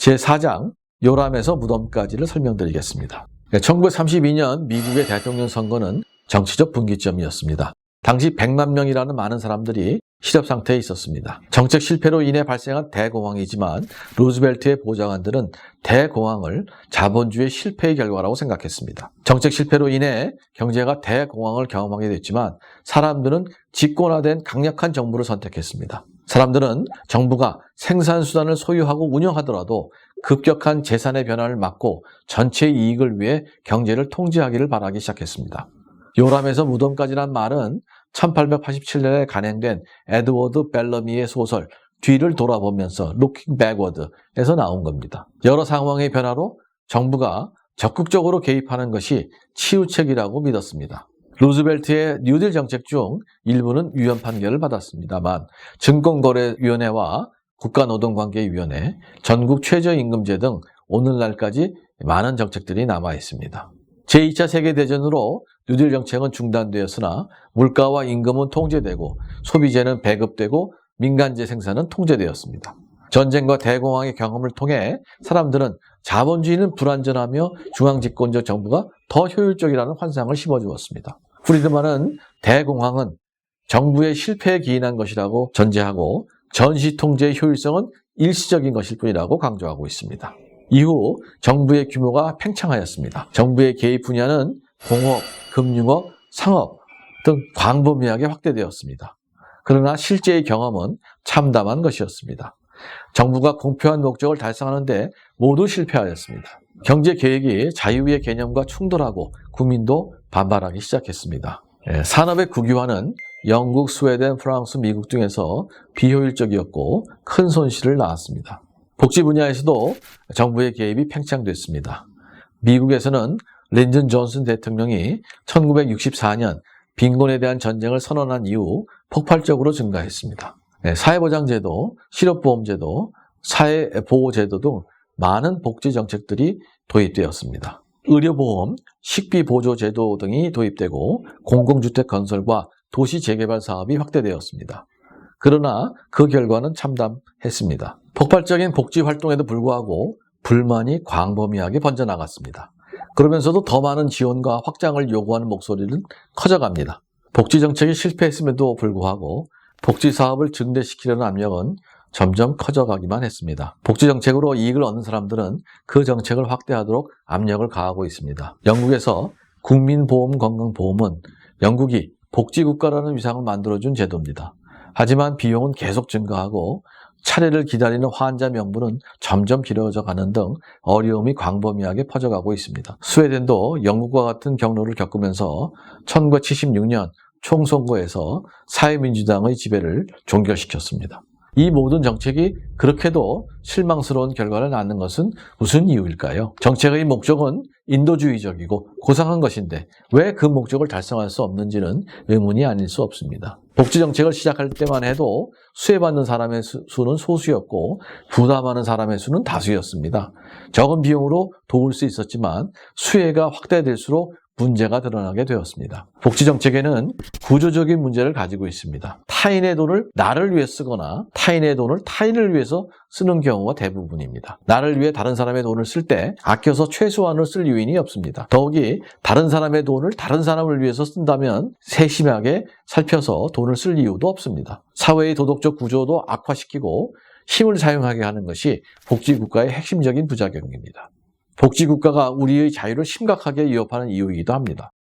제4장 요람에서 무덤까지를 설명드리겠습니다. 1932년 미국의 대통령 선거는 정치적 분기점이었습니다. 당시 100만 명이라는 많은 사람들이 실업 상태에 있었습니다. 정책 실패로 인해 발생한 대공황이지만 루즈벨트의 보좌관들은 대공황을 자본주의 실패의 결과라고 생각했습니다. 정책 실패로 인해 경제가 대공황을 경험하게 됐지만 사람들은 집권화된 강력한 정부를 선택했습니다. 사람들은 정부가 생산수단을 소유하고 운영하더라도 급격한 재산의 변화를 막고 전체 이익을 위해 경제를 통제하기를 바라기 시작했습니다. 요람에서 무덤까지란 말은 1887년에 간행된 에드워드 벨러미의 소설 뒤를 돌아보면서 Looking Backward에서 나온 겁니다. 여러 상황의 변화로 정부가 적극적으로 개입하는 것이 치유책이라고 믿었습니다. 루즈벨트의 뉴딜 정책 중 일부는 위헌 판결을 받았습니다만 증권거래위원회와 국가노동관계위원회, 전국 최저임금제 등 오늘날까지 많은 정책들이 남아 있습니다. 제2차 세계대전으로 뉴딜 정책은 중단되었으나 물가와 임금은 통제되고 소비재는 배급되고 민간재 생산은 통제되었습니다. 전쟁과 대공황의 경험을 통해 사람들은 자본주의는 불완전하며 중앙집권적 정부가 더 효율적이라는 환상을 심어주었습니다. 프리드만은 대공황은 정부의 실패에 기인한 것이라고 전제하고 전시통제의 효율성은 일시적인 것일 뿐이라고 강조하고 있습니다. 이후 정부의 규모가 팽창하였습니다. 정부의 개입 분야는 공업, 금융업, 상업 등 광범위하게 확대되었습니다. 그러나 실제의 경험은 참담한 것이었습니다. 정부가 공표한 목적을 달성하는 데 모두 실패하였습니다. 경제 계획이 자유의 개념과 충돌하고 국민도 반발하기 시작했습니다. 산업의 국유화는 영국, 스웨덴, 프랑스, 미국 등에서 비효율적이었고 큰 손실을 낳았습니다. 복지 분야에서도 정부의 개입이 팽창됐습니다. 미국에서는 린든 존슨 대통령이 1964년 빈곤에 대한 전쟁을 선언한 이후 폭발적으로 증가했습니다. 사회보장제도, 실업보험제도, 사회보호제도 등 많은 복지 정책들이 도입되었습니다. 의료보험, 식비보조제도 등이 도입되고 공공주택 건설과 도시재개발 사업이 확대되었습니다. 그러나 그 결과는 참담했습니다. 폭발적인 복지 활동에도 불구하고 불만이 광범위하게 번져나갔습니다. 그러면서도 더 많은 지원과 확장을 요구하는 목소리는 커져갑니다. 복지 정책이 실패했음에도 불구하고 복지 사업을 증대시키려는 압력은 점점 커져가기만 했습니다. 복지 정책으로 이익을 얻는 사람들은 그 정책을 확대하도록 압력을 가하고 있습니다. 영국에서 국민보험건강보험은 영국이 복지국가라는 위상을 만들어준 제도입니다. 하지만 비용은 계속 증가하고 차례를 기다리는 환자 명부는 점점 길어져 가는 등 어려움이 광범위하게 퍼져가고 있습니다. 스웨덴도 영국과 같은 경로를 겪으면서 1976년 총선거에서 사회민주당의 지배를 종결시켰습니다. 이 모든 정책이 그렇게도 실망스러운 결과를 낳는 것은 무슨 이유일까요? 정책의 목적은 인도주의적이고 고상한 것인데 왜 그 목적을 달성할 수 없는지는 의문이 아닐 수 없습니다. 복지정책을 시작할 때만 해도 수혜받는 사람의 수는 소수였고 부담하는 사람의 수는 다수였습니다. 적은 비용으로 도울 수 있었지만 수혜가 확대될수록 문제가 드러나게 되었습니다. 복지정책에는 구조적인 문제를 가지고 있습니다. 타인의 돈을 나를 위해 쓰거나 타인의 돈을 타인을 위해서 쓰는 경우가 대부분입니다. 나를 위해 다른 사람의 돈을 쓸 때 아껴서 최소한을 쓸 요인이 없습니다. 더욱이 다른 사람의 돈을 다른 사람을 위해서 쓴다면 세심하게 살펴서 돈을 쓸 이유도 없습니다. 사회의 도덕적 구조도 악화시키고 힘을 사용하게 하는 것이 복지국가의 핵심적인 부작용입니다. 복지국가가 우리의 자유를 심각하게 위협하는 이유이기도 합니다.